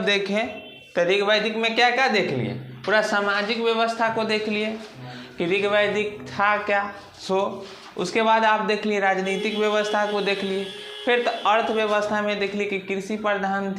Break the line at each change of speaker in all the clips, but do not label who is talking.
जब देखें तो ऋग वैदिक में क्या क्या देख लिए, पूरा सामाजिक व्यवस्था को देख लिए कि ऋग वैदिक था क्या, उसके बाद आप देख लिए राजनीतिक व्यवस्था को देख लिए, फिर तो अर्थव्यवस्था में देख लिए कि कृषि प्रधान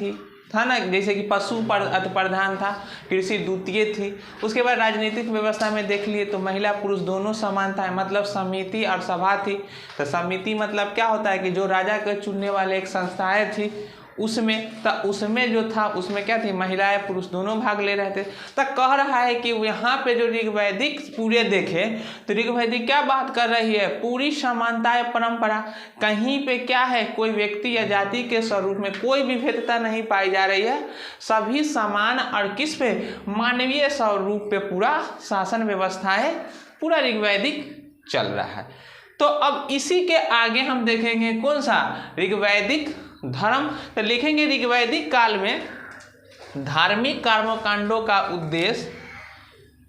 था ना, जैसे कि पशु प्रधान था, कृषि द्वितीय थी। उसके बाद राजनीतिक व्यवस्था में देख लिए तो महिला पुरुष दोनों समानता है, मतलब समिति और सभा थी। तो समिति मतलब क्या होता है कि जो राजा के चुनने वाले एक संस्थाएं थी, उसमें जो था उसमें क्या थी, महिलाएं पुरुष दोनों भाग ले रहे थे। तो कह रहा है कि यहाँ पे जो ऋग वैदिक पूरे देखें तो ऋग वैदिक क्या बात कर रही है, पूरी समानता परंपरा, कहीं पे क्या है कोई व्यक्ति या जाति के स्वरूप में कोई विभेदता नहीं पाई जा रही है, सभी समान और किस पे, मानवीय स्वरूप पे पूरा शासन व्यवस्था है, पूरा ऋग वैदिक चल रहा है। तो अब इसी के आगे हम देखेंगे कौन सा, ऋग वैदिक धर्म। तो लिखेंगे ऋग वैदिक काल में धार्मिक कर्मकांडों का उद्देश्य,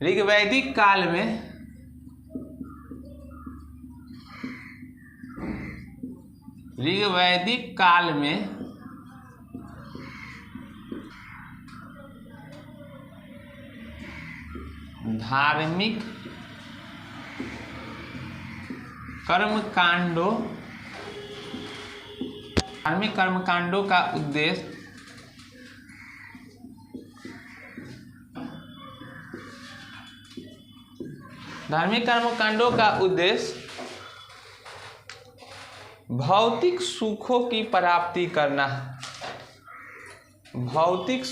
ऋग वैदिक काल में धार्मिक कर्मकांडों का उद्देश्य भौतिक सुखों की प्राप्ति करना, भौतिक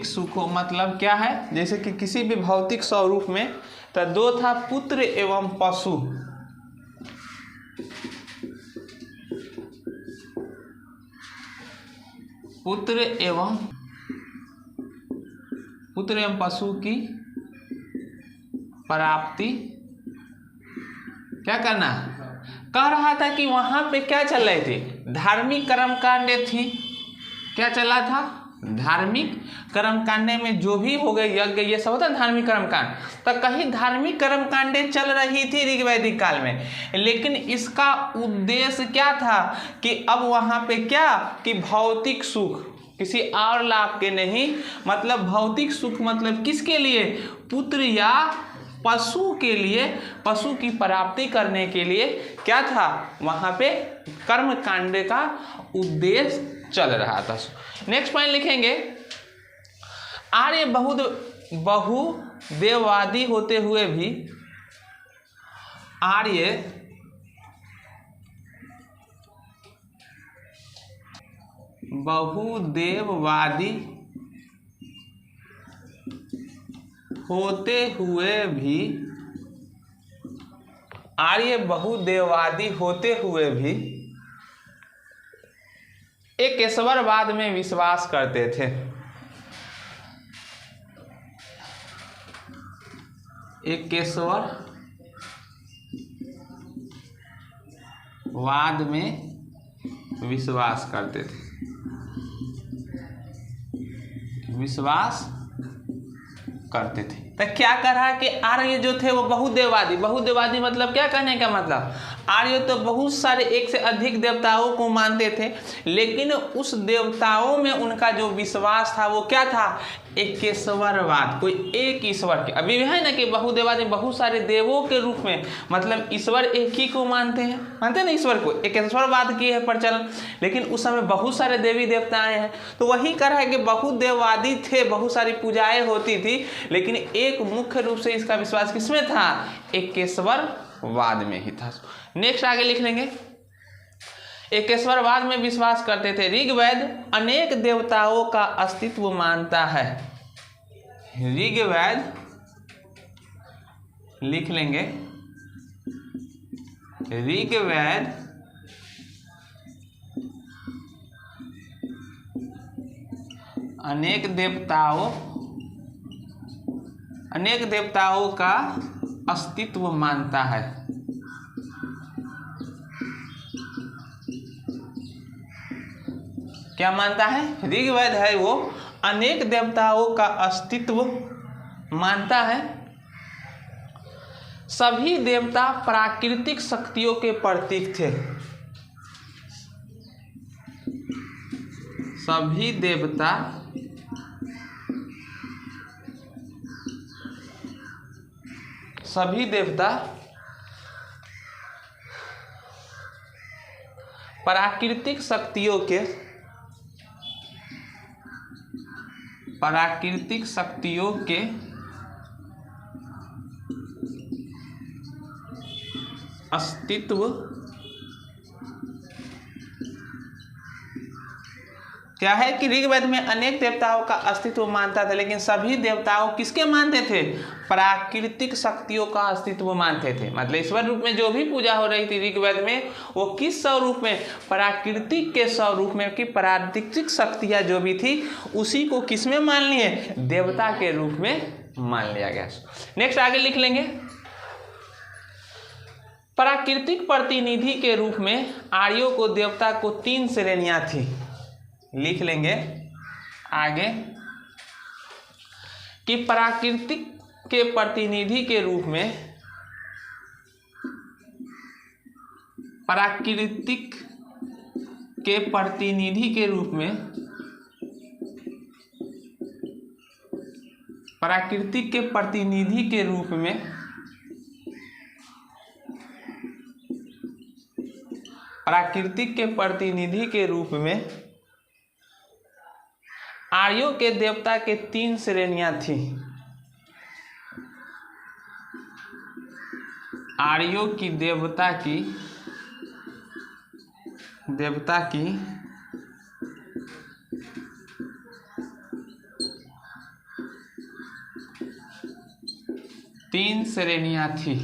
सुखों मतलब क्या है, जैसे कि किसी भी भौतिक स्वरूप में तो दो था, पुत्र एवं पशु। पुत्र एवं पशु की प्राप्ति क्या करना, कह रहा था कि वहां पे क्या चल रही थी, धार्मिक कर्मकांड थी। क्या चला था, धार्मिक कर्मकांड में जो भी हो गए यज्ञ ये सब होता है धार्मिक कर्मकांड। तो कहीं धार्मिक कर्मकांडे चल रही थी ऋग वैदिक काल में, लेकिन इसका उद्देश्य क्या था कि अब वहां पे क्या कि भौतिक सुख, किसी और लाभ के नहीं, मतलब भौतिक सुख मतलब किसके लिए, पुत्र या पशु के लिए, पशु की प्राप्ति करने के लिए क्या था वहां पे कर्मकांड का उद्देश्य चल रहा था। नेक्स्ट पॉइंट लिखेंगे, आर्य बहुदेववादी होते हुए भी, आर्य बहुदेववादी होते हुए भी, आर्य बहुदेववादी होते हुए भी एकेश्वरवाद में विश्वास करते थे। एकेश्वरवाद में विश्वास करते थे, तो क्या कर रहा है कि आर्य जो थे वो बहुदेववादी मतलब क्या कहने का मतलब, आर्य तो बहुत सारे एक से अधिक देवताओं को मानते थे, लेकिन उस देवताओं में उनका जो विश्वास था वो क्या था, एकेश्वरवाद, कोई एक ईश्वर के। अभी भी है ना कि बहुदेववादी बहुत सारे देवों के रूप में, मतलब ईश्वर एक ही को मानते हैं ना ईश्वर को, एकेश्वरवाद की है प्रचलन, लेकिन उस समय बहुत सारे देवी देवताएं हैं। तो वही कर है कि बहुदेववादी थे, बहुत सारी पूजाएं होती थी, लेकिन एक मुख्य रूप से इसका विश्वास किसमें था, एकेश्वरवाद में ही था। नेक्स्ट आगे लिख लेंगे, एकेश्वरवाद में विश्वास करते थे। ऋग्वेद अनेक देवताओं का अस्तित्व मानता है। ऋग्वेद लिख लेंगे, ऋग्वेद अनेक देवताओं का अस्तित्व मानता है। क्या मानता है, ऋग्वेद है वो अनेक देवताओं का अस्तित्व मानता है। सभी देवता प्राकृतिक शक्तियों के प्रतीक थे। सभी देवता प्राकृतिक शक्तियों के अस्तित्व क्या है कि ऋग्वेद में अनेक देवताओं का अस्तित्व मानता था, लेकिन सभी देवताओं किसके मानते थे? प्राकृतिक शक्तियों का अस्तित्व मानते थे। मतलब ईश्वर रूप में जो भी पूजा हो रही थी ऋग्वेद में, वो किस स्वरूप में? प्राकृतिक के स्वरूप में, कि प्राकृतिक शक्तियां जो भी थी उसी को किस में मान लिए? देवता के रूप में मान लिया गया। नेक्स्ट आगे लिख लेंगे, प्राकृतिक प्रतिनिधि के रूप में आर्यों को देवता को 3 श्रेणियां थी। लिख लेंगे आगे कि प्राकृतिक के प्रतिनिधि के रूप में प्राकृतिक के प्रतिनिधि के रूप में प्राकृतिक के प्रतिनिधि के रूप में प्राकृतिक के प्रतिनिधि के रूप में आर्यों के देवता के 3 श्रेणियां थी। आर्यों की देवता की 3 श्रेणियां थी।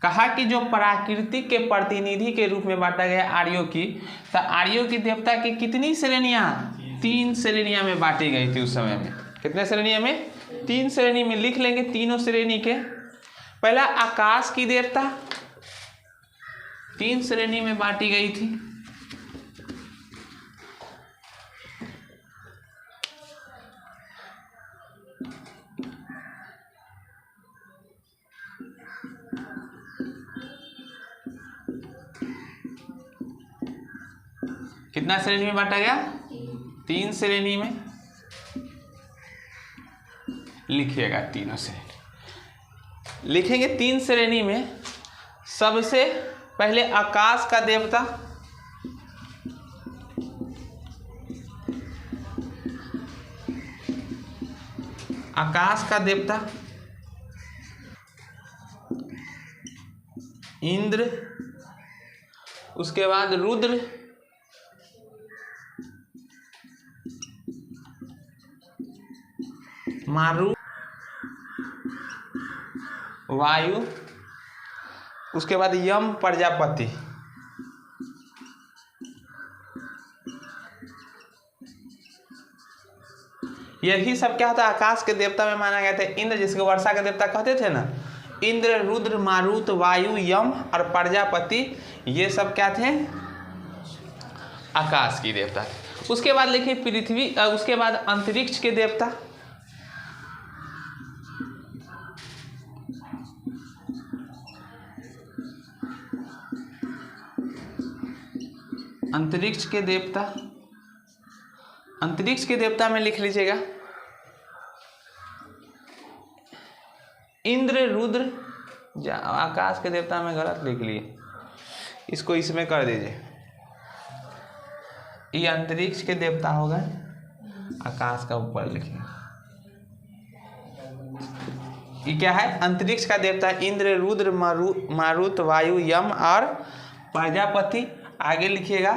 कहा कि जो प्राकृतिक के प्रतिनिधि के रूप में बांटा गया आर्यों की, तो आर्यों की देवता की कितनी श्रेणियां? 3 श्रेणियां में बांटी गई थी उस समय में। कितने श्रेणियां में? 3 श्रेणी में। लिख लेंगे तीनों श्रेणी के। पहला आकाश की देवता 3 श्रेणी में बांटी गई थी। कितना श्रेणी में बांटा गया? 3 श्रेणी में। लिखिएगा तीनों श्रेणी। लिखेंगे 3 श्रेणी में। सबसे पहले आकाश का देवता, आकाश का देवता इंद्र, उसके बाद रुद्र, मारुत, वायु, उसके बाद यम, प्रजापति। यही सब क्या होता है? आकाश के देवता में माना गया था। इंद्र, जिसको वर्षा के देवता कहते थे ना, इंद्र, रुद्र, मारुत, वायु, यम और प्रजापति, ये सब क्या थे? आकाश की देवता। उसके बाद लिखिए पृथ्वी, उसके बाद अंतरिक्ष के देवता, अंतरिक्ष के देवता। अंतरिक्ष के देवता में लिख लीजिएगा इंद्र, रुद्र। आकाश के देवता में गलत लिख लिए, इसको इसमें कर दीजिए। ये अंतरिक्ष के देवता होगा, आकाश का ऊपर लिखिए। ये क्या है? अंतरिक्ष का देवता इंद्र, रुद्र, मारुत, वायु, यम और प्रजापति। आगे लिखिएगा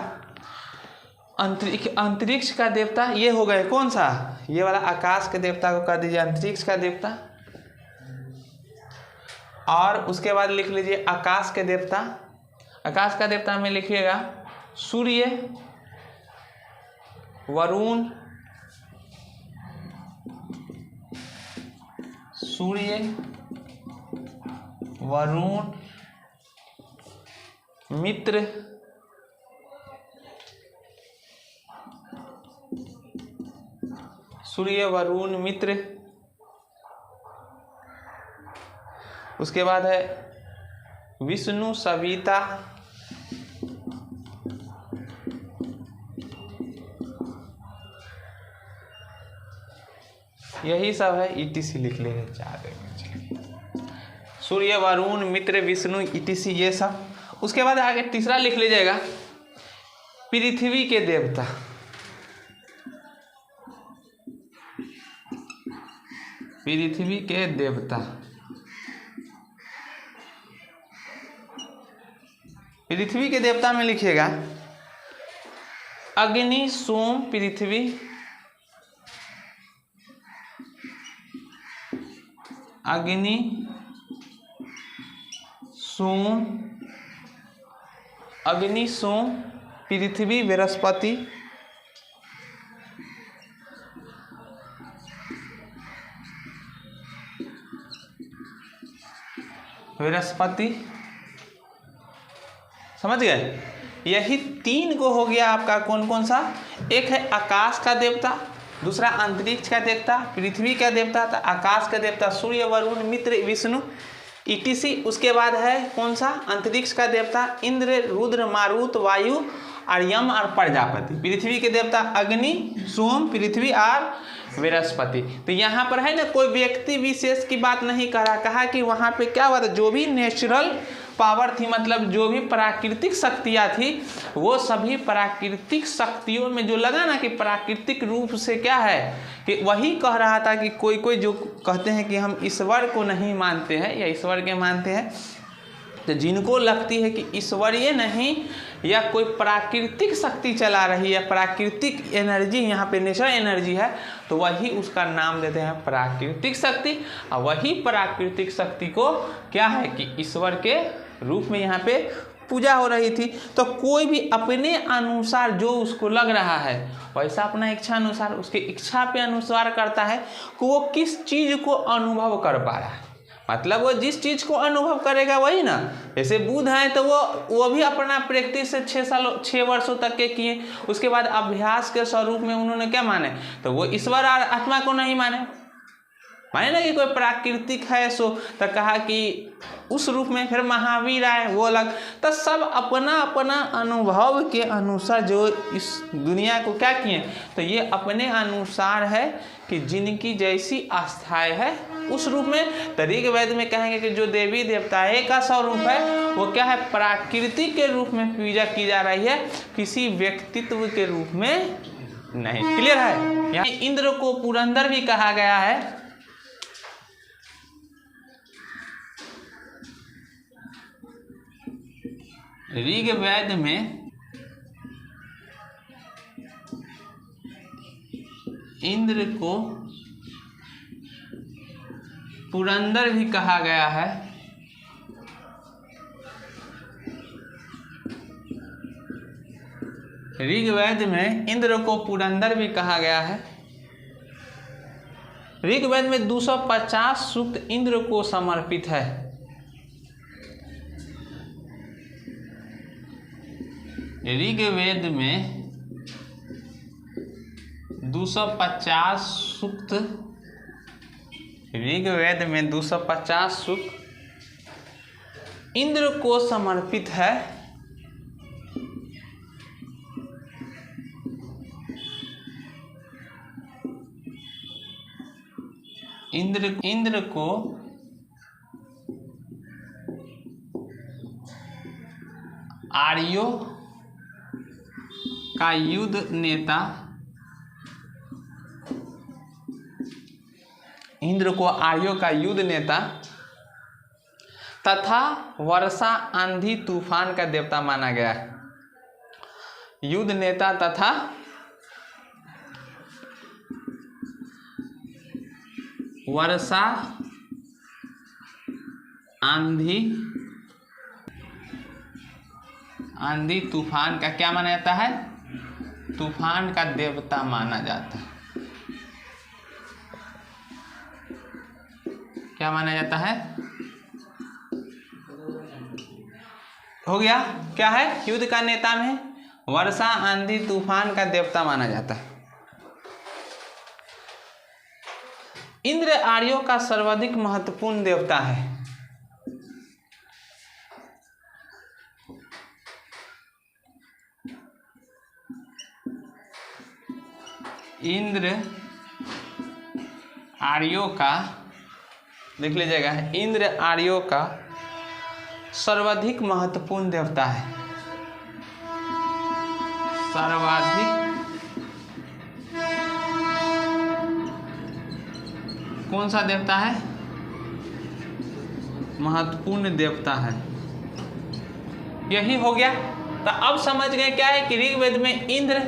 अंतरिक्ष का देवता ये हो गए। कौन सा? ये वाला आकाश के देवता को कर दीजिए अंतरिक्ष का देवता। और उसके बाद लिख लीजिए आकाश के देवता। आकाश का देवता में लिखिएगा सूर्य, वरुण, मित्र, सूर्य, वरुण, मित्र। उसके बाद है विष्णु, सविता, यही सब है, ETC लिख लेंगे 4। सूर्य, वरुण, मित्र, विष्णु, ETC ये सब। उसके बाद आगे तीसरा लिख लीजिएगा पृथ्वी के देवता। पृथ्वी के देवता, पृथ्वी के देवता में लिखिएगा अग्नि, सोम, पृथ्वी, अग्नि, सोम, अग्नि, सोम, पृथ्वी, बृहस्पति, बृहस्पति, समझ गए। यही 3 को हो गया आपका कौन कौन सा, एक है आकाश का देवता, दूसरा अंतरिक्ष का देवता, पृथ्वी का देवता था, आकाश का देवता सूर्य, वरुण, मित्र, विष्णु, ETC। उसके बाद है कौन सा, अंतरिक्ष का देवता इंद्र, रुद्र, मारुत, वायु और यम और प्रजापति। पृथ्वी के देवता अग्नि, सोम, पृथ्वी और बृहस्पति। तो यहाँ पर है ना, कोई व्यक्ति विशेष की बात नहीं करा, कहा कि वहाँ पे क्या हुआ था, जो भी नेचुरल पावर थी, मतलब जो भी प्राकृतिक शक्तियाँ थी, वो सभी प्राकृतिक शक्तियों में जो लगा ना कि प्राकृतिक रूप से क्या है कि वही कह रहा था कि कोई कोई जो कहते हैं कि हम ईश्वर को नहीं मानते हैं या ईश्वर के मानते हैं, तो जिनको लगती है कि ईश्वरीय नहीं या कोई प्राकृतिक शक्ति चला रही है, प्राकृतिक एनर्जी यहाँ पे नेचुरल एनर्जी है, तो वही उसका नाम देते हैं प्राकृतिक शक्ति। और वही प्राकृतिक शक्ति को क्या है कि ईश्वर के रूप में यहाँ पे पूजा हो रही थी। तो कोई भी अपने अनुसार जो उसको लग रहा है वैसा अपना इच्छा अनुसार, उसके इच्छा पे अनुसार करता है कि वो किस चीज़ को अनुभव कर पा रहा है। मतलब वो जिस चीज़ को अनुभव करेगा वही ना, जैसे बुद्ध हैं तो वो भी अपना प्रैक्टिस से 6 वर्षों तक के किए, उसके बाद अभ्यास के स्वरूप में उन्होंने क्या माने, तो वो ईश्वर और आत्मा को नहीं माने ना कि कोई प्राकृतिक है सो, तो कहा कि उस रूप में। फिर महावीर आए, वो अलग। तो सब अपना अपना अनुभव के अनुसार जो इस दुनिया को क्या किए, तो ये अपने अनुसार है कि जिनकी जैसी आस्थाएं है उस रूप में। तो ऋग्वेद में कहेंगे कि जो देवी देवताएं का स्वरूप है वो क्या है, प्राकृतिक के रूप में पूजा की जा रही है, किसी व्यक्तित्व के रूप में नहीं। क्लियर है। यहाँ इंद्र को पुरंदर भी कहा गया है। ऋग्वेद में इंद्र को पुरंदर भी कहा गया है। ऋग्वेद में इंद्र को पुरंदर भी कहा गया है। ऋग्वेद में 250 सूक्त इंद्र को समर्पित है। ऋग्वेद में 250 सूक्त, ऋग्वेद में 250 सूक्त इंद्र को समर्पित है। इंद्र को आर्यों का युद्ध नेता, इंद्र को आर्यों का युद्ध नेता तथा वर्षा, आंधी, तूफान का देवता माना गया है। युद्ध नेता तथा वर्षा, आंधी तूफान का क्या माना जाता है, तूफान का देवता माना जाता है। क्या माना जाता है, हो गया। क्या है, युद्ध का नेता में वर्षा, आंधी, तूफान का देवता माना जाता है। इंद्र आर्यों का सर्वाधिक महत्वपूर्ण देवता है। इंद्र आर्यों का, देख लीजिएगा, इंद्र आर्यों का सर्वाधिक महत्वपूर्ण देवता है। सर्वाधिक कौन सा देवता है? महत्वपूर्ण देवता है। यही हो गया। तो अब समझ गए क्या है कि ऋग्वेद में इंद्र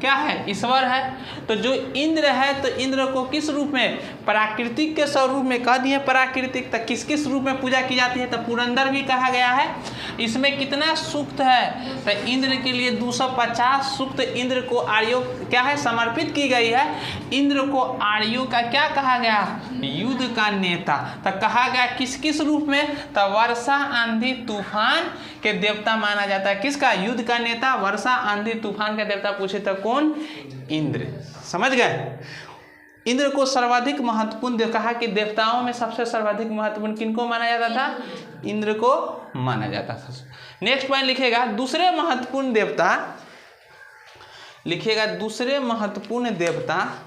क्या है? ईश्वर है। तो जो इंद्र है, तो इंद्र को किस रूप में? प्राकृतिक के स्वरूप में कह दिए। प्राकृतिक तो किस किस रूप में पूजा की जाती है? तो पुरंदर भी कहा गया है। इसमें कितना सूक्त है? तो इंद्र के लिए 250 सूक्त इंद्र को आर्यों क्या है? समर्पित की गई है। इंद्र को आर्यों का क्या कहा गया? युद्ध का नेता। तो कहा गया किस किस रूप में? तो वर्षा आंधी तूफान के देवता माना जाता है। किसका? युद्ध का नेता, वर्षा आंधी तूफान का देवता। पूछे तो कौन? इंद्र। समझ गए? इंद्र को सर्वाधिक महत्वपूर्ण कहा कि देवताओं में सबसे सर्वाधिक महत्वपूर्ण किनको माना जाता था? इंद्र को माना जाता था। नेक्स्ट पॉइंट लिखेगा दूसरे महत्वपूर्ण देवता, लिखिएगा दूसरे महत्वपूर्ण देवता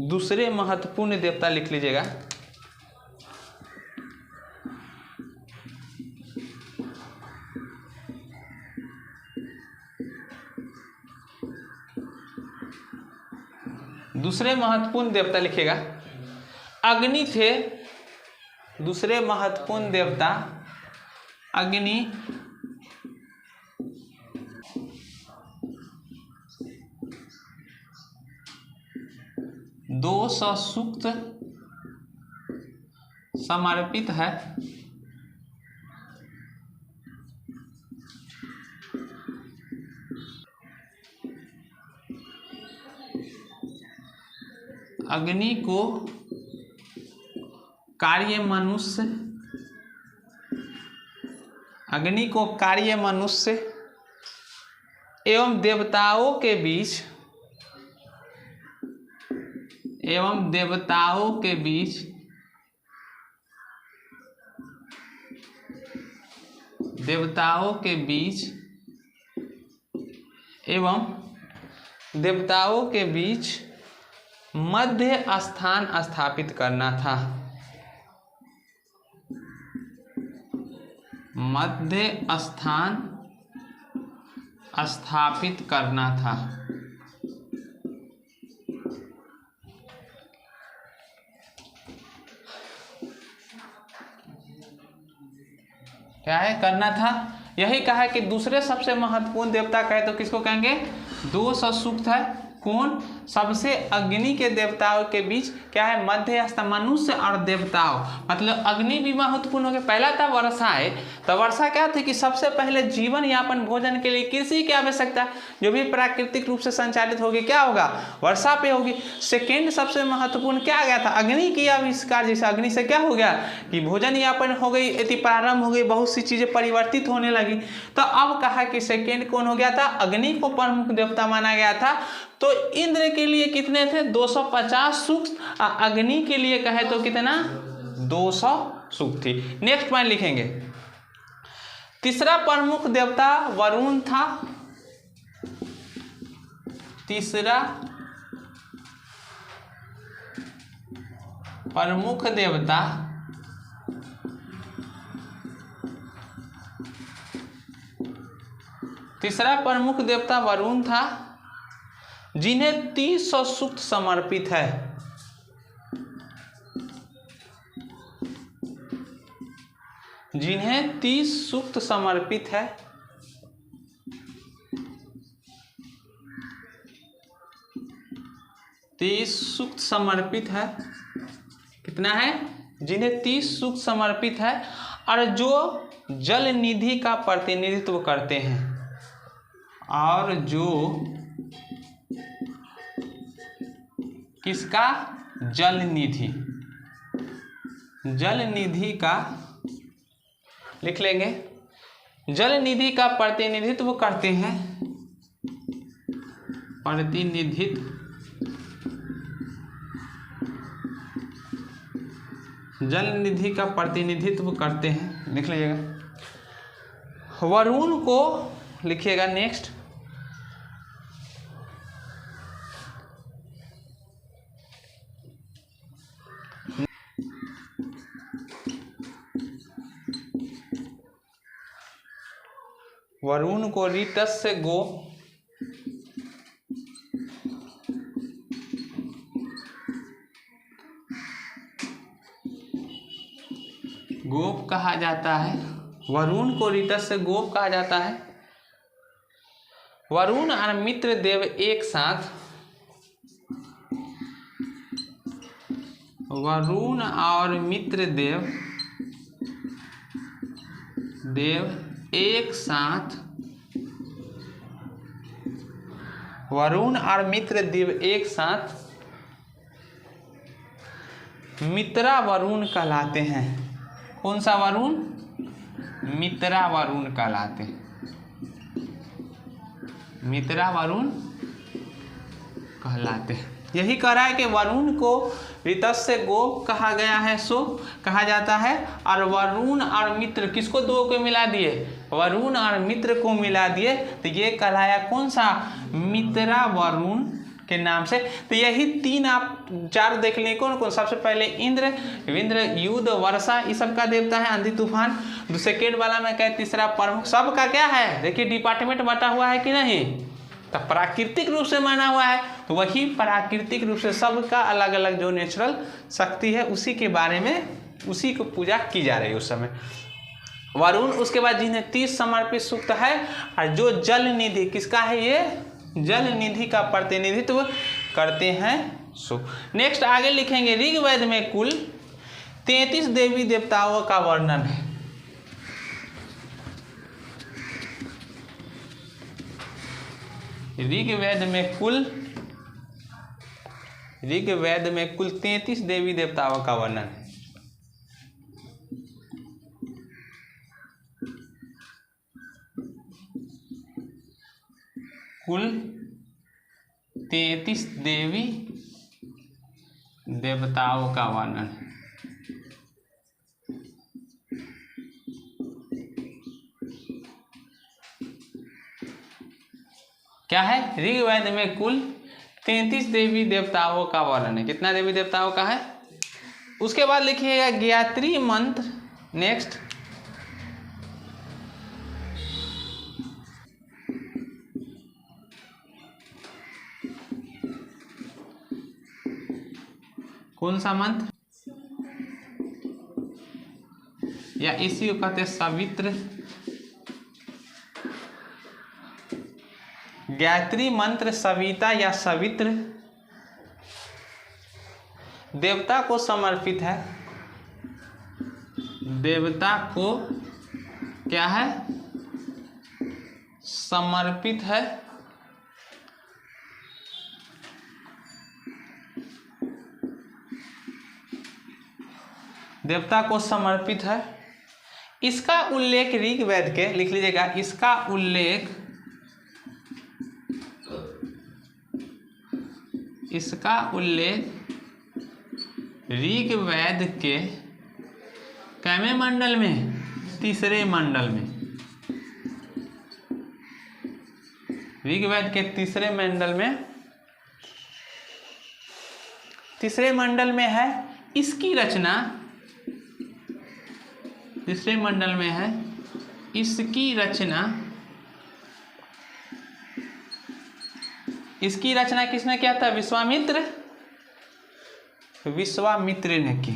दूसरे महत्वपूर्ण देवता लिख लीजिएगा। दूसरे महत्वपूर्ण देवता लिखिएगा अग्नि थे। दूसरे महत्वपूर्ण देवता अग्नि, 200 सूक्त समर्पित है। अग्नि को कार्य मनुष्य, अग्नि को कार्य मनुष्य एवं देवताओं के बीच, एवं देवताओं के बीच देवताओं के बीच एवं देवताओं के बीच मध्य स्थान स्थापित करना था। मध्य स्थान स्थापित करना था। क्या है? करना था। यही कहा कि दूसरे सबसे महत्वपूर्ण देवता कहे तो किसको कहेंगे? 200 सूक्त है। कौन? सबसे अग्नि के देवताओं के बीच क्या है? मध्य स्थान, मनुष्य और देवताओं, मतलब अग्नि भी महत्वपूर्ण हो गया। पहला था वर्षा है। तो वर्षा क्या थी कि सबसे पहले जीवन यापन भोजन के लिए कृषि की आवश्यकता जो भी प्राकृतिक रूप से संचालित होगी क्या होगा? वर्षा पे होगी। सेकेंड सबसे महत्वपूर्ण क्या आ गया था? अग्नि की आविष्कार। जैसे अग्नि से क्या हो गया कि भोजन यापन हो गई, यदि प्रारंभ हो गई, बहुत सी चीजें परिवर्तित होने लगी। तो अब कहा कि सेकेंड कौन हो गया था? अग्नि को प्रमुख देवता माना गया था। तो इंद्र के लिए कितने थे? 250 सूक्त। अग्नि के लिए कहे तो कितना? 200 सूक्त थी। नेक्स्ट पॉइंट लिखेंगे तीसरा प्रमुख देवता वरुण था। तीसरा प्रमुख देवता वरुण था, जिन्हें 300 सूक्त समर्पित है। जिन्हें 30 सूक्त समर्पित है। सूक्त समर्पित है। कितना है? जिन्हें 30 सूक्त समर्पित है और जो जल निधि का प्रतिनिधित्व करते हैं। और जो किसका? जल निधि। जल निधि का लिख लेंगे। जल निधि का प्रतिनिधित्व करते हैं। प्रतिनिधित्व जल निधि का प्रतिनिधित्व करते हैं। लिख लीजिएगा। वरुण को लिखिएगा नेक्स्ट। वरुण को ऋतस्य गो गोप कहा जाता है। वरुण को ऋतस्य गोप कहा जाता है। वरुण और मित्र देव एक साथ, वरुण और मित्र देव एक साथ, वरुण और मित्र देव एक साथ मित्रा वरुण कहलाते हैं। कौन सा वरुण? मित्रा वरुण कहलाते हैं। मित्रा वरुण कहलाते हैं। यही कह रहा है कि वरुण को ऋतस्य गोप कहा गया है, सो कहा जाता है। और वरुण और मित्र किसको, दो को मिला दिए, वरुण और मित्र को मिला दिए, तो ये कहलाया कौन सा? मित्रा वरुण के नाम से। तो यही तीन आप चार देख लें। कौन कौन? सबसे पहले इंद्र, युद्ध, वर्षा, ये सब का देवता है, आंधी तूफान। सेकेंड वाला में क्या? तीसरा प्रमुख। सबका क्या है? देखिए डिपार्टमेंट बटा हुआ है कि नहीं? तो प्राकृतिक रूप से माना हुआ है, तो वही प्राकृतिक रूप से सबका अलग अलग जो नेचुरल शक्ति है उसी के बारे में, उसी को पूजा की जा रही है उस समय। वरुण, उसके बाद जिन्हें 30 समर्पित सूक्त है, और जो जल निधि किसका है? ये जल निधि का प्रतिनिधित्व करते हैं। सो नेक्स्ट आगे लिखेंगे, ऋग्वेद में कुल 33 देवी देवताओं का वर्णन है। ऋग्वेद में कुल 33 देवी देवताओं का वर्णन है। कुल 33 देवी देवताओं का वर्णन है। क्या है? ऋग्वेद में कुल 33 देवी देवताओं का वर्णन है। कितना देवी देवताओं का है? उसके बाद लिखिएगा गायत्री मंत्र। नेक्स्ट, कौन सा मंत्र? या इसी को कहते हैं सवित्र। गायत्री मंत्र सविता या सवित्र देवता को समर्पित है। देवता को क्या है? समर्पित है। देवता को समर्पित है। इसका उल्लेख ऋग्वेद के, लिख लीजिएगा, इसका उल्लेख ऋग्वेद के कैमे मंडल में? तीसरे मंडल में। ऋग्वेद के तीसरे मंडल में है। इसकी रचना तीसरे मंडल में है। इसकी रचना किसने किया था? विश्वामित्र ने की।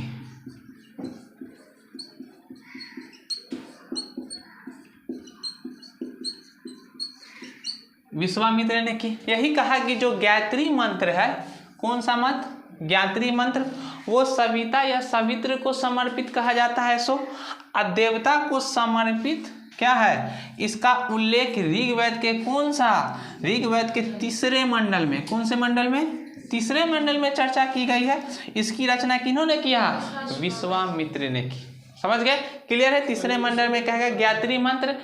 विश्वामित्र ने की। यही कहा कि जो गायत्री मंत्र है, कौन सा मंत्र? गायत्री मंत्र, वो सविता या सवित्र को समर्पित कहा जाता है। सो देवता को समर्पित क्या है? इसका उल्लेख ऋग्वेद के कौन सा? ऋग्वेद के तीसरे मंडल में। कौन से मंडल में? तीसरे मंडल में चर्चा की गई है। इसकी रचना किन्होंने किया? विश्वामित्र ने की। समझ गए? क्लियर है? तीसरे मंडल में कहेगा गायत्री मंत्र।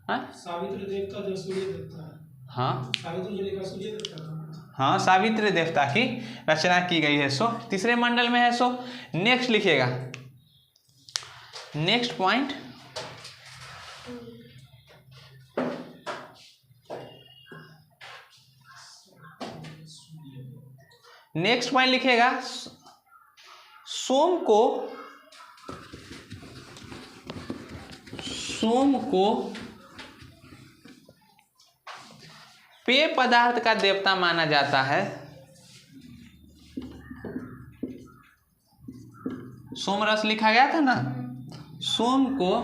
सावित्र देवता जो सूर्य देवता है।
हाँ,
सूर्य देवता।
हाँ, सावित्री देवता की रचना की गई है। सो तीसरे मंडल में है। सो नेक्स्ट लिखिएगा, नेक्स्ट पॉइंट, नेक्स्ट पॉइंट लिखेगा, सोम को पेय पदार्थ का देवता माना जाता है। सोम रस लिखा गया था ना, सोम को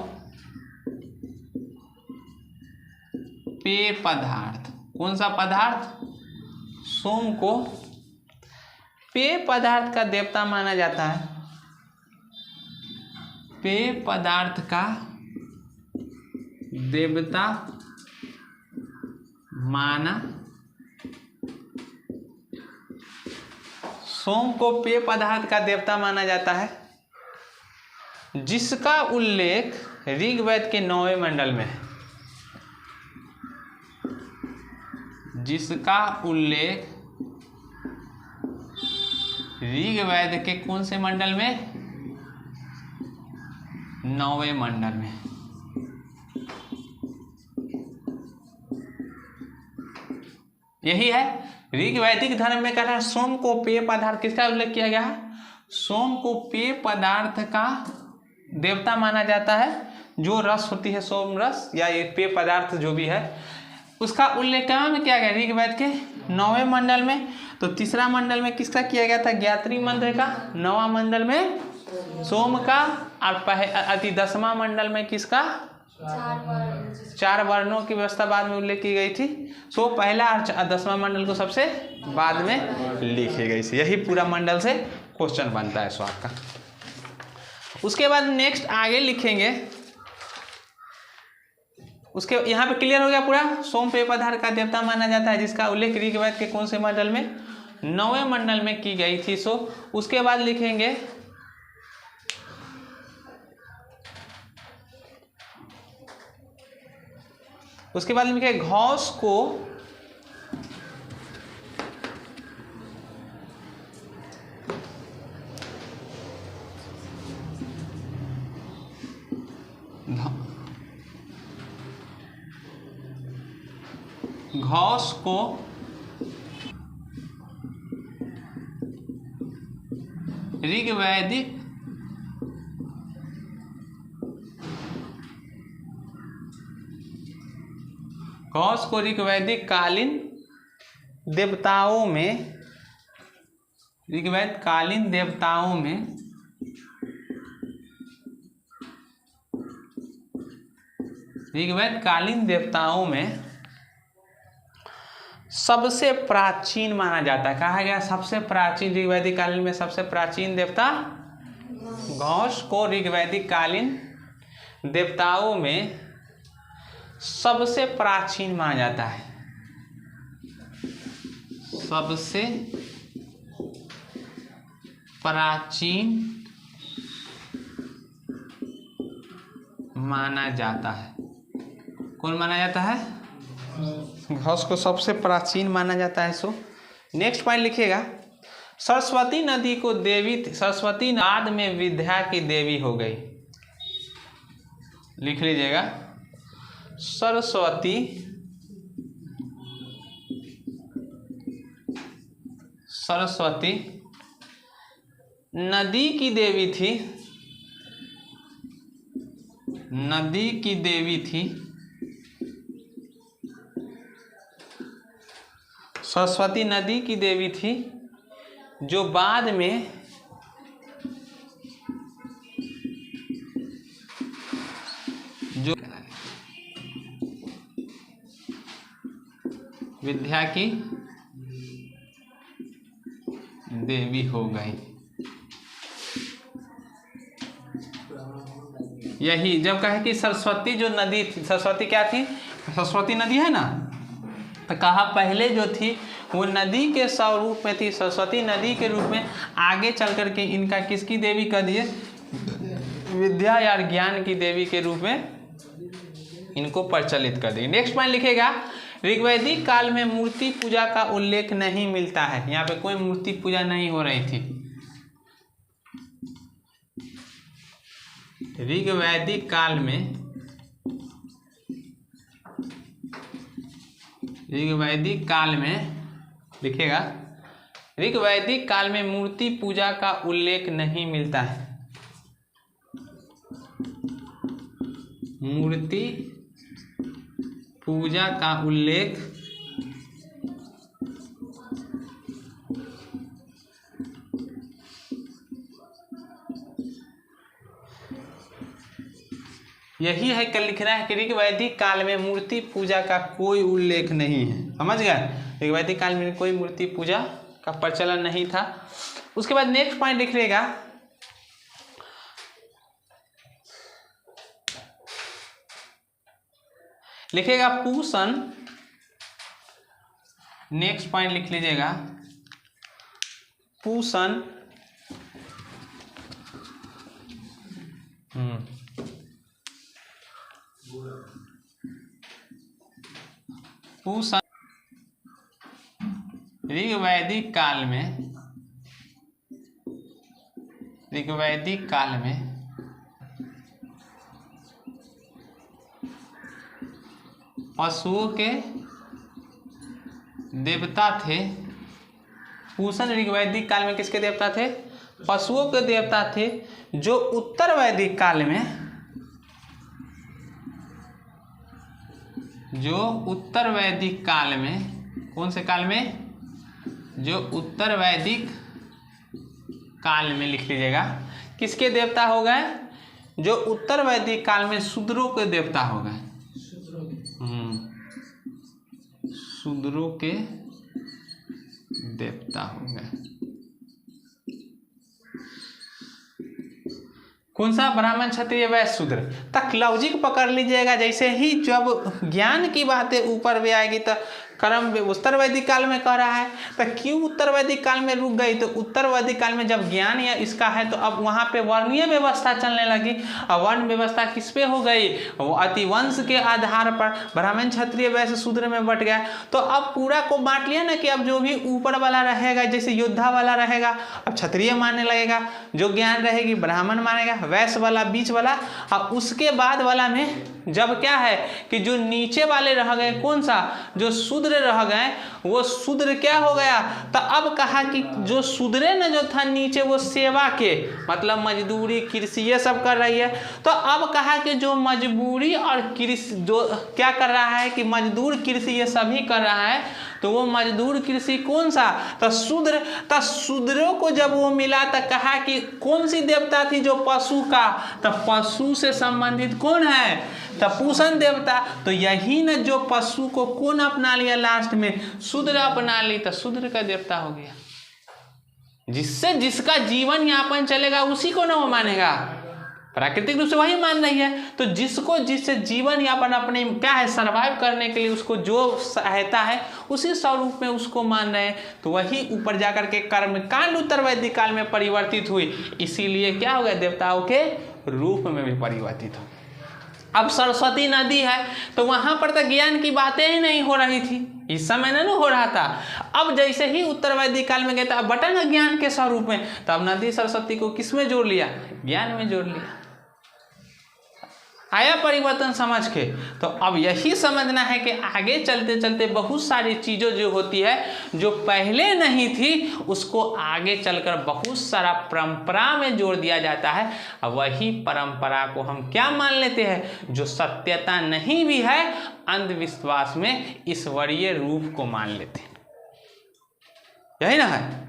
पेय पदार्थ, कौन सा पदार्थ, सोम को पेय पदार्थ का देवता माना जाता है। पेय पदार्थ का देवता माना, सोम को पेय पदार्थ का देवता माना जाता है, जिसका उल्लेख ऋग्वेद के 9वें मंडल में है। जिसका उल्लेख ऋग्वेद के कौन से मंडल में, 9वें मंडल में। यही है ऋग्वैदिक धर्म में कह रहा है सोम को पेय पदार्थ, किसका उल्लेख किया गया है, सोम को पेय पदार्थ का देवता माना जाता है। जो रस होती है सोम रस या ये पेय पदार्थ जो भी है, उसका उल्लेख कहाँ में किया गया, ऋग्वेद के 9वें मंडल में। तो तीसरा मंडल में किसका किया गया था, ज्ञात्री मंत्र का, 9वां मंडल में सोम का, और 10वां मंडल में किसका, 4 वर्णों की व्यवस्था बाद में उल्लेख की गई थी। सो पहला और 10वां मंडल को सबसे बाद में लिखी गई थी। यही पूरा मंडल से क्वेश्चन बनता है सो आपका। उसके बाद नेक्स्ट आगे लिखेंगे, उसके यहाँ पे क्लियर हो गया पूरा। सोम पेय पदार्थ का देवता माना जाता है, जिसका उल्लेख ऋग्वेद के कौन से मंडल में, 9वें मंडल में की गई थी। सो उसके बाद लिखेंगे घोष को ऋग्वैदिक कालीन देवताओं में, ऋग्वैद कालीन देवताओं में सबसे प्राचीन माना जाता है। कहा गया सबसे प्राचीन, ऋग्वैदिक कालीन में सबसे प्राचीन देवता घोष को ऋग्वैदिक कालीन देवताओं में सबसे प्राचीन माना जाता है। सबसे प्राचीन माना जाता है। कौन माना जाता है, घोष को सबसे प्राचीन माना जाता है। सो नेक्स्ट पॉइंट लिखिएगा, सरस्वती नदी को देवी, सरस्वती बाद में विद्या की देवी हो गई। लिख लीजिएगा, सरस्वती नदी की देवी थी, नदी की देवी थी। सरस्वती नदी की देवी थी, जो बाद में विद्या की देवी हो गई। यही जब कहे कि सरस्वती जो नदी थी, सरस्वती क्या थी, सरस्वती नदी है ना, तो कहा पहले जो थी वो नदी के स्वरूप में थी, सरस्वती नदी के रूप में। आगे चल करके इनका किसकी देवी कर दिए, विद्या या ज्ञान की देवी के रूप में इनको प्रचलित कर दिए। नेक्स्ट पॉइंट लिखेगा, ऋग्वैदिक काल में मूर्ति पूजा का उल्लेख नहीं मिलता है। यहाँ पे कोई मूर्ति पूजा नहीं हो रही थी। ऋग्वैदिक काल में लिखेगा, ऋग वैदिक काल में मूर्ति पूजा का उल्लेख नहीं मिलता है। मूर्ति पूजा का उल्लेख यही है कल लिखना है कि ऋग वैदिक काल में मूर्ति पूजा का कोई उल्लेख नहीं है। समझ गए? ऋग वैदिक काल में कोई मूर्ति पूजा का प्रचलन नहीं था। उसके बाद नेक्स्ट पॉइंट लिख लेगा, लिखेगा पूषण। नेक्स्ट पॉइंट लिख लीजिएगा पूषण पूषण ऋग वैदिक काल में पशुओं के देवता थे। पूषण ऋग वैदिक काल में किसके देवता थे? पशुओं के देवता थे, जो उत्तर वैदिक काल में कौन से काल में? जो उत्तर वैदिक काल में लिख लीजिएगा किसके देवता हो गए? जो उत्तर वैदिक काल में शूद्रों के देवता हो गए। शूद्रों के देवता हो गए। कौन सा? ब्राह्मण, क्षत्रिय, वैश्य, शूद्र। तक लॉजिक पकड़ लीजिएगा। जैसे ही जब ज्ञान की बातें ऊपर भी आएगी तो कर्म उत्तर वैदिक काल में कह रहा है, तो क्यों उत्तर वैदिक काल में रुक गई? तो उत्तर वैदिक काल में जब ज्ञान या इसका है तो अब वहाँ पे वर्णीय व्यवस्था चलने लगी। और वर्ण व्यवस्था किस पे हो गई? वो अतिवंश के आधार पर ब्राह्मण, क्षत्रिय, वैश्य, शूद्र में बट गया। तो अब पूरा को बांट लिया ना कि अब जो भी ऊपर वाला रहेगा, जैसे योद्धा वाला रहेगा अब क्षत्रिय मानने लगेगा, जो ज्ञान रहेगी ब्राह्मण मानेगा, वैश्य वाला बीच वाला, और उसके बाद वाला में जब क्या है कि जो नीचे वाले रह गए, कौन सा? जो शूद्र रह गए, वो शूद्र क्या हो गया? तो अब कहा कि जो शूद्र ने जो था नीचे, वो सेवा के मतलब मजदूरी, कृषि ये सब कर रही है। तो अब कहा कि जो मजबूरी और कृषि जो क्या कर रहा है कि मजदूर कृषि ये सभी कर रहा है, तो वो मजदूर कृषि कौन सा? तो शूद्र। तो शूद्रों को जब वो मिला तो कहा कि कौन सी देवता थी? जो पशु का। तो पशु से संबंधित कौन है? तो पूषण देवता। तो यही न जो पशु को कौन अपना लिया लास्ट में? शूद्र अपना ली, तो शूद्र का देवता हो गया। जिससे जिसका जीवन यापन चलेगा उसी को न वो मानेगा, प्राकृतिक रूप से वही मान रही है। तो जिससे जीवन यापन अपने क्या है सरवाइव करने के लिए उसको जो सहायता है उसी स्वरूप में उसको मान रहे हैं। तो वही ऊपर जाकर के कर्म कांड उत्तर वैदिक काल में परिवर्तित हुई। इसीलिए क्या हो गया? देवताओं के रूप में भी परिवर्तित हो गया। अब सरस्वती नदी है तो वहां पर तो ज्ञान की बातें ही नहीं हो रही थी, इस समय नहीं हो रहा था। अब जैसे ही उत्तर वैदिक काल में गए तो अब बटा ना ज्ञान के स्वरूप में, तो अब नदी सरस्वती को किस में जोड़ लिया? ज्ञान में जोड़ लिया। आया परिवर्तन समझ के। तो अब यही समझना है कि आगे चलते चलते बहुत सारी चीज़ें जो होती है जो पहले नहीं थी उसको आगे चलकर बहुत सारा परंपरा में जोड़ दिया जाता है। अब वही परंपरा को हम क्या मान लेते हैं? जो सत्यता नहीं भी है, अंधविश्वास में ईश्वरीय रूप को मान लेते हैं। यही ना है।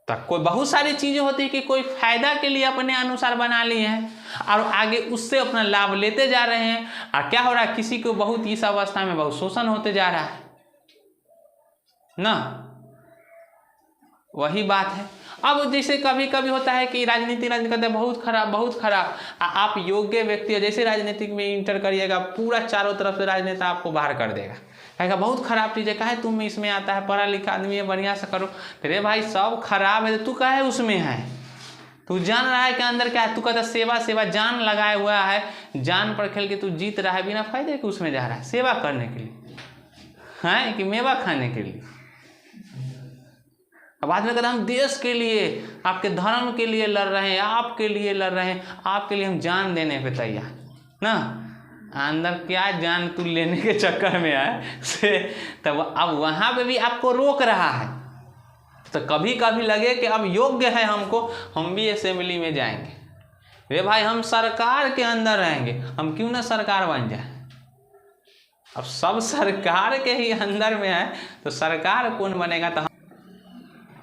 तक कोई बहुत सारी चीजें होती है कि कोई फायदा के लिए अपने अनुसार बना ली है और आगे उससे अपना लाभ लेते जा रहे हैं। और क्या हो रहा है? किसी को बहुत इस अवस्था में बहुत शोषण होते जा रहा है ना। वही बात है। अब जैसे कभी कभी होता है कि राजनीति करते बहुत खराब। आप योग्य व्यक्ति हो, जैसे राजनीतिक में इंटर करिएगा पूरा चारों तरफ से राजनेता आपको बाहर कर देगा, कहेगा बहुत खराब चीज़ है, काहे तुम इसमें आता है, पढ़ा लिखा आदमी है, बढ़िया से करो। तेरे भाई सब खराब है, तू काहे उसमें है? तू जान रहा है कि अंदर क्या है? तू कहता सेवा जान लगाया हुआ है, जान पर खेल के तू जीत रहा है, बिना फायदे के उसमें जा रहा है सेवा करने के लिए, है कि मेवा खाने के लिए। अब आदमी कहता हम देश के लिए, आपके धर्म के लिए लड़ रहे हैं, आपके लिए लड़ रहे हैं, आपके लिए हम जान देने पे तैयार ना। अंदर क्या जान तू लेने के चक्कर में आए से, तब अब वहाँ पे भी आपको रोक रहा है। तो कभी कभी लगे कि अब योग्य है हमको, हम भी असेंबली में जाएंगे। रे भाई हम सरकार के अंदर रहेंगे, हम क्यों ना सरकार बन जाए। अब सब सरकार के ही अंदर में है तो सरकार कौन बनेगा। तो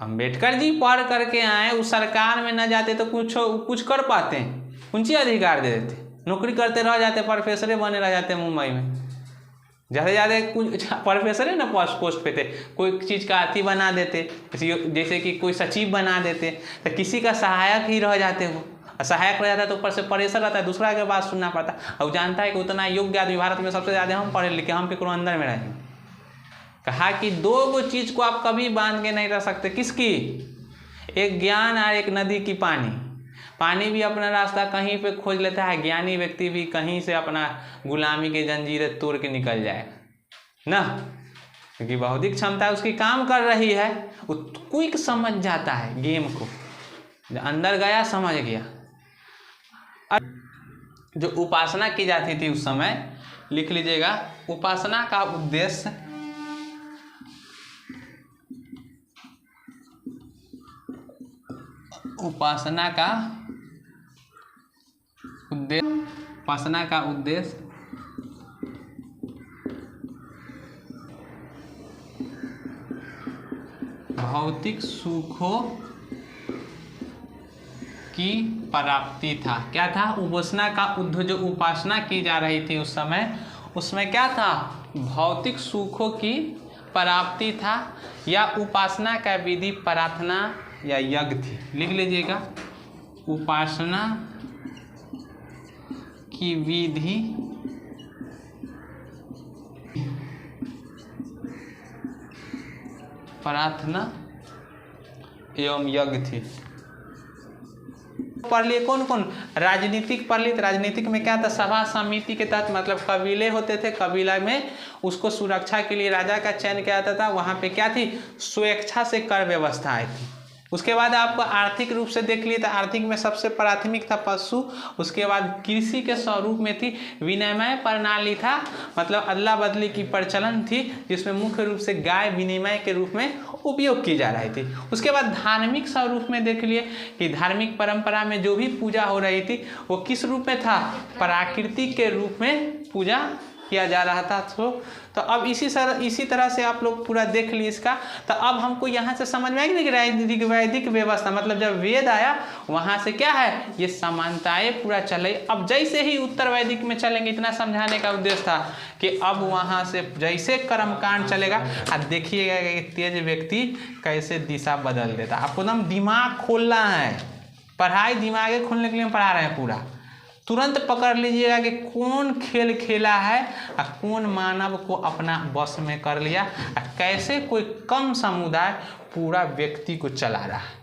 अम्बेडकर जी पढ़ करके आए, उस सरकार में न जाते तो कुछ कर पाते हैं, कुछ अधिकार दे देते, नौकरी करते रह जाते, प्रोफेसर बने रह जाते मुंबई में। ज़्यादा ज़्यादा कुछ प्रोफेसर है ना पोस्ट पे थे, कोई चीज़ का अति बना देते, जैसे कि कोई सचिव बना देते, तो किसी का सहायक ही रह जाते हो। सहायक रह जाता है तो ऊपर से प्रेशर रहता है, दूसरा के बात सुनना पड़ता है। और जानता है कि उतना योग्य आदमी भारत में सबसे ज़्यादा हम पढ़े लिखे, हम केकरो अंदर में रहेंगे। कहा कि दो गो चीज़ को आप कभी बांध के नहीं रह सकते। किसकी? एक ज्ञान और एक नदी की पानी। पानी भी अपना रास्ता कहीं पे खोज लेता है, ज्ञानी व्यक्ति भी कहीं से अपना गुलामी के जंजीरें तोड़ के निकल जाएगा ना, क्योंकि बौद्धिक क्षमता उसकी काम कर रही है। वो क्विक समझ जाता है गेम को, अंदर गया समझ गया। जो उपासना की जाती थी उस समय, लिख लीजिएगा, उपासना का उद्देश्य उपासना का उद्देश्य भौतिक सुखों की प्राप्ति था। क्या था? उपासना का उद्देश्य, जो उपासना की जा रही थी उस समय, उसमें क्या था? भौतिक सुखों की प्राप्ति था, या उपासना का विधि प्रार्थना या यज्ञ थी। लिख लीजिएगा, उपासना की विधि प्रार्थना एवं यज्ञ थी। पढ़ लिए कौन कौन? राजनीतिक पढ़ लिए। राजनीतिक में क्या था? सभा समिति के तहत, मतलब कबीले होते थे, कबीला में उसको सुरक्षा के लिए राजा का चयन किया जाता था। वहाँ पे क्या थी? स्वेच्छा से कर व्यवस्था आई थी। उसके बाद आपको आर्थिक रूप से देख लिए तो आर्थिक में सबसे प्राथमिक था पशु। उसके बाद कृषि के स्वरूप में थी विनिमय प्रणाली था, मतलब अदला बदली की प्रचलन थी, जिसमें मुख्य रूप से गाय विनिमय के रूप में उपयोग की जा रही थी। उसके बाद धार्मिक स्वरूप में देख लिए कि धार्मिक परंपरा में जो भी पूजा हो रही थी वो किस रूप में था? प्राकृतिक के रूप में पूजा किया जा रहा था। तो अब इसी तरह से आप लोग पूरा देख लिए इसका। तो अब हमको यहाँ से समझ में आएगी कि राजनीतिक वैदिक व्यवस्था, मतलब जब वेद आया वहाँ से क्या है, ये समानताएं पूरा चले। अब जैसे ही उत्तर वैदिक में चलेंगे, इतना समझाने का उद्देश्य था कि अब वहाँ से जैसे कर्मकांड चलेगा, अब देखिएगा कि तेज व्यक्ति कैसे दिशा बदल देता। आपको एकदम दिमाग खोलना है, पढ़ाई दिमाग खोलने के लिए पढ़ा रहे हैं पूरा। तुरंत पकड़ लीजिएगा कि कौन खेल खेला है और कौन मानव को अपना बस में कर लिया और कैसे कोई कम समुदाय पूरा व्यक्ति को चला रहा है।